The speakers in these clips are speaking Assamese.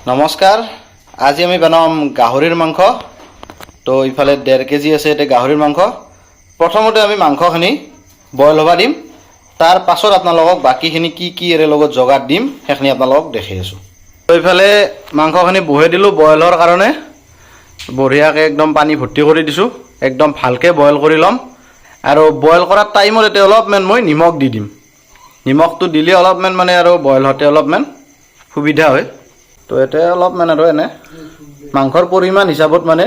নমস্কাৰ, আজি আমি বনাম গাহৰিৰ মাংস। তো ইফালে 1.5 কেজি আছে এটা গাহৰিৰ মাংস। প্ৰথমতে আমি মাংসখিনি বইল হবা দিম, তাৰ পাছত আপোনালোকক বাকিখিনি কি এৰে লগত জগাত দিম সেইখিনি আপোনালোকক দেখাই আছো। তো ইফালে মাংসখিনি বহে দিলো বইল হোৱাৰ কাৰণে, বঢ়িয়াকৈ একদম পানী ভৰ্তি কৰি দিছো, একদম ভালকৈ বইল কৰি ল'ম। আৰু বইল কৰাৰ টাইমত এতিয়া অলপমান মই নিমখ দি দিম। নিমখটো দিলে অলপমান মানে আৰু বইল হতে অলপমান সুবিধা হয়। তো এতিয়া অলপমান আৰু এনে মাংসৰ পৰিমাণ হিচাপত মানে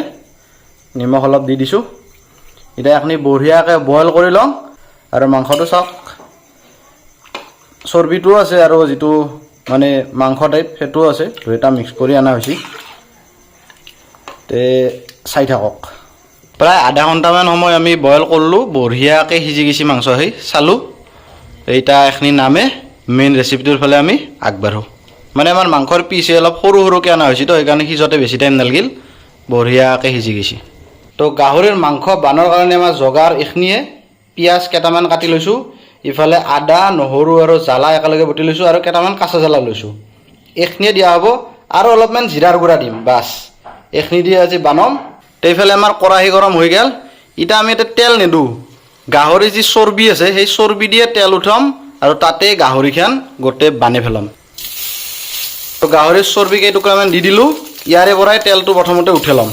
নিমখ অলপ দি দিছোঁ। এতিয়া এখনি বঢ়িয়াকৈ বইল কৰি ল'ম। আৰু মাংসটো চাওক, চৰ্বিটোও আছে আৰু যিটো মানে মাংস টাইপ সেইটোও আছে, দুয়োটা মিক্স কৰি অনা হৈছে। তে চাই থাকক। প্ৰায় আধা ঘণ্টামান সময় আমি বইল কৰিলোঁ, বঢ়িয়াকৈ সিজি গৈছে মাংস। সেই চালোঁ এইটা এখনি নামে মেইন ৰেচিপিটোৰ ফালে আমি আগবাঢ়োঁ। মানে আমাৰ মাংসৰ পিছে অলপ সৰু সৰুকৈ অনা হৈছে, তো সেইকাৰণে সিজোতে বেছি টাইম নালাগিল, বঢ়িয়াকৈ সিজি গৈছে। তো গাহৰিৰ মাংস বানৰ কাৰণে আমাৰ জগাৰ এইখিনিয়ে। পিঁয়াজ কেইটামান কাটি লৈছোঁ, ইফালে আদা নহৰু আৰু জ্বালা একেলগে বটি লৈছোঁ, আৰু কেইটামান কাঁচা জ্বালা লৈছোঁ। এইখিনিয়ে দিয়া হ'ব, আৰু অলপমান জিৰাৰ গুড়া দিম, বাছ এইখিনি দিয়ে আজি বানাম। তো এইফালে আমাৰ কেৰাহী গৰম হৈ গ'ল। এতিয়া আমি এতিয়া তেল নিদিওঁ, গাহৰি যি চৰ্বি আছে সেই চৰ্বি দিয়ে তেল উঠাম, আৰু তাতে গাহৰিখন গোটেই বানি পেলাম। তো গাহৰিৰ চৰ্বি কেইটুকুৰামান দি দিলোঁ, ইয়াৰে পৰাই তেলটো প্ৰথমতে উঠাই ল'ম।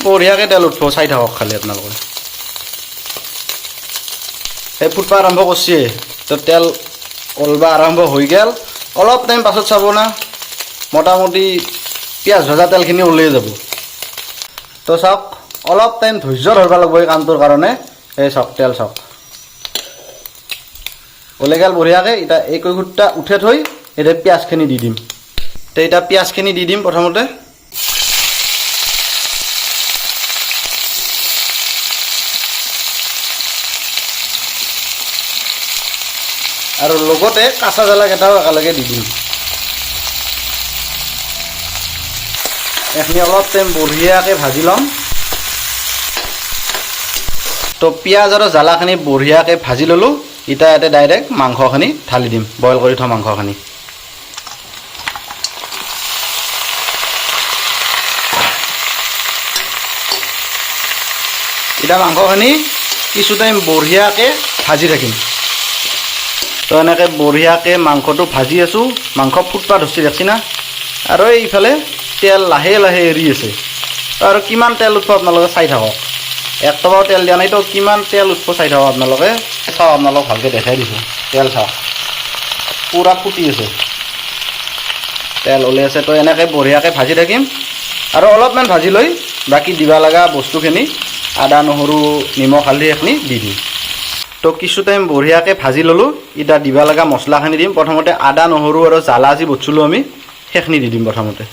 বঢ়িয়াকৈ তেল উঠিব, চাই থাকক খালি আপোনালোকে। এই ফুটবা আৰম্ভ কৰিছে, তো তেল ওলবা আৰম্ভ হৈ গ'ল। অলপ টাইম পাছত চাব না, মোটামুটি পিঁয়াজ ভজা তেলখিনি ওলাই যাব। তো চাওক, অলপ টাইম ধৈৰ্য ধৰিব লাগিব এই কামটোৰ কাৰণে। এই চাওক তেল চাওক ওলাই গ'ল বঢ়িয়াকৈ। এতিয়া এই কৈগুটটা উঠাই থৈ এতিয়া পিঁয়াজখিনি দি দিম। তো এতিয়া পিঁয়াজখিনি দি দিম প্ৰথমতে। আৰু লগতে কাঁচা জ্বালা কেইটাও একেলগে দি দিম। এইখিনি অলপ টাইম বঢ়িয়াকৈ ভাজি ল'ম। তো পিঁয়াজ আৰু জ্বালাখিনি বঢ়িয়াকৈ ভাজি ল'লোঁ। এতিয়া ইয়াতে ডাইৰেক্ট মাংসখিনি ঢালি দিম, বইল কৰি থোৱা মাংসখিনি। এতিয়া মাংসখিনি কিছু টাইম বঢ়িয়াকৈ ভাজি থাকিম। তো এনেকৈ বঢ়িয়াকৈ মাংসটো ভাজি আছোঁ, মাংস ফুটবা ধৰিছে দেখছি না। আৰু এইফালে তেল লাহে লাহে এৰি আছে। তো আৰু কিমান তেল উঠিব আপোনালোকে চাই থাকক। এক টকাও তেল দিয়া নাই, তো কিমান তেল উঠিব চাই থাকক আপোনালোকে। চাওক, আপোনালোকক ভালকৈ দেখাই দিছোঁ, তেল চাওক পূৰা ফুটি আছে, তেল ওলাই আছে। তো এনেকৈ বঢ়িয়াকৈ ভাজি থাকিম, আৰু অলপমান ভাজি লৈ বাকী দিব লগা বস্তুখিনি আদা নহৰু নিমখ হালধি এইখিনি দি দিম। তো কিছু টাইম বঢ়িয়াকৈ ভাজি ল'লোঁ। এতিয়া দিব লগা মছলাখিনি দিম। প্ৰথমতে আদা নহৰু আৰু জ্বালা যি বটিছিলোঁ আমি সেইখিনি দি দিম প্ৰথমতে।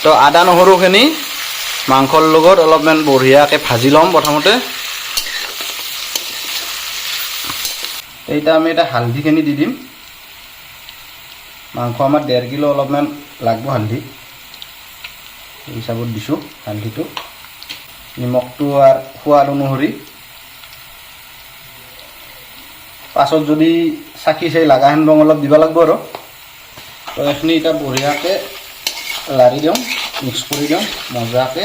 তো আদা নহৰুখিনি মাংসৰ লগত অলপমান বঢ়িয়াকৈ ভাজি ল'ম প্ৰথমতে। এতিয়া আমি এটা হালধিখিনি দি দিম। মাংস আমাৰ 1.5 কিলো, অলপমান লাগিব হালধি, এই হিচাপত দিছোঁ হালধিটো। নিমখটো আৰু সোৱাদ অনুসৰি, পাছত যদি চাকি চাই লগা হেন ৰং অলপ দিব লাগিব আৰু। তো এইখিনি এতিয়া বঢ়িয়াকৈ লাৰি দিওঁ, মিক্স কৰি দিওঁ মজাকৈ।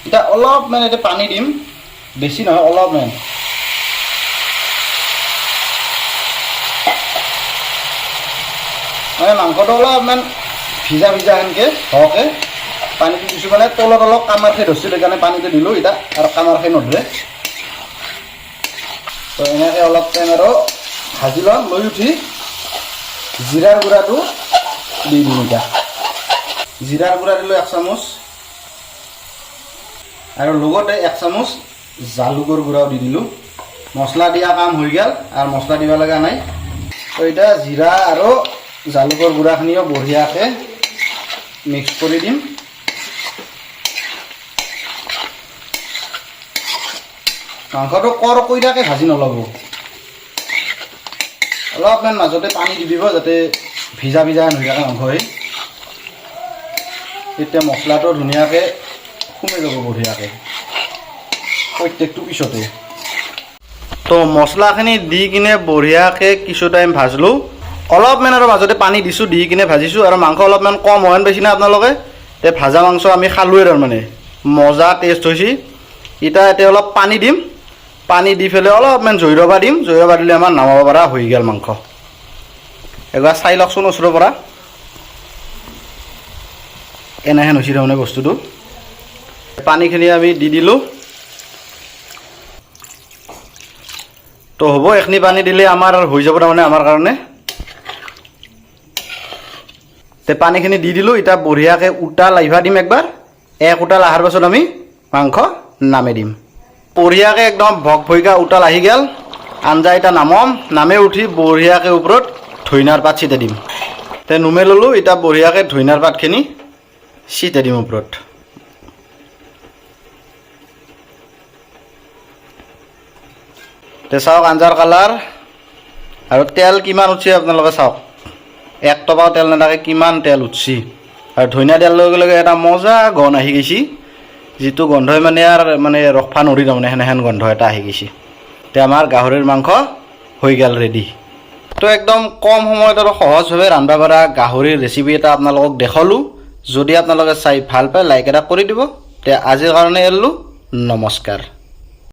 এতিয়া অলপমান এতিয়া পানী দিম, বেছি নহয় অলপমান। মানে মাংসটো অলপমান ভিজা ভিজা সেনেকৈ হওঁকৈ পানীটো দিছোঁ। মানে তলত অলপ কামাৰ খাই ধৰিছিল, সেইকাৰণে পানীটো দিলোঁ। এতিয়া আৰু কামাৰ খাই নধৰে। তো এনেকৈ অলপ টাইম আৰু ভাজি ল'ম। লৈ উঠি জিৰাৰ গুড়াটো দি দিম। এতিয়া জিৰাৰ গুড়া দিলোঁ 1 চামুচ, আৰু লগতে 1 চামুচ জালুকৰ গুড়াও দি দিলোঁ। মছলা দিয়া কাম হৈ গ'ল, আৰু মছলা দিব লগা নাই। তো এতিয়া জিৰা আৰু জালুকৰ গুড়াখিনিও বঢ়িয়াকৈ মিক্স কৰি দিম। মাংসটো কৰকৰীয়াকৈ ভাজি নল'ব, অলপমান মাজতে পানী দি দিব, যাতে ভিজা ভিজা হৈ থাকে মাংস। এতিয়া মছলাটো ধুনীয়াকৈ সোমাই যাব বঢ়িয়াকৈ প্ৰত্যেকটো পিছতে। তো মছলাখিনি দি কিনে বঢ়িয়াকৈ কিছু টাইম ভাজলোঁ। অলপমান আৰু মাজতে পানী দিছোঁ, দি কিনে ভাজিছোঁ। আৰু মাংস অলপমান কম হয় বেছি না আপোনালোকে, তে ভাজা মাংস আমি খালোঁৱে তাৰমানে মজা টেষ্ট হৈছে। এতিয়া অলপ পানী দিম, পানী দি পেলাই অলপমান জৈ ৰবা দিম। জৈ ৰবা দিলে আমাৰ নামাব পৰা হৈ গ'ল মাংস। এবাৰ চাই লওকচোন ওচৰৰ পৰা, এনেহেন হৈছে তাৰমানে বস্তুটো। পানীখিনি আমি দি দিলোঁ। তো হ'ব, এইখিনি পানী দিলে আমাৰ হৈ যাব তাৰমানে আমাৰ কাৰণে। তে পানীখিনি দি দিলোঁ। এতিয়া বঢ়িয়াকৈ উতাল আহিবা দিম একবাৰ। এক উতাল অহাৰ পাছত আমি মাংস নামে দিম। বঢ়িয়াকৈ একদম ভক ভইকা উতাল আহি গ'ল। আঞ্জা এটা নামে উঠি বঢ়িয়াকৈ ওপৰত ধইনাৰ পাত ছিটাই দিম। তে নুমে ল'লোঁ। এতিয়া বঢ়িয়াকৈ ধইনাৰ পাতখিনি ছিটাই দিম ওপৰত। তে চাওক আঞ্জাৰ কালাৰ আৰু তেল কিমান উঠছে আপোনালোকে চাওক। এক টকাও তেল নাথাকে কিমান তেল উঠছি। আৰু ধইনা দিয়াৰ লগে লগে এটা মজা গন্ধ আহি গৈছে, যিটো গন্ধই মানে আৰু মানে ৰখবা নৰি তাৰমানে সেনেহেন গন্ধ এটা আহি গৈছে। তে আমাৰ গাহৰিৰ মাংস হৈ গ'ল ৰেডি। তো একদম কম সময়ত আৰু সহজভাৱে ৰান্ধবা পৰা গাহৰিৰ ৰেচিপি এটা আপোনালোকক দেখালোঁ। যদি আপোনালোকে চাই ভাল পায় লাইক এটা কৰি দিব। তে আজিৰ কাৰণে এৰিলোঁ, নমস্কাৰ।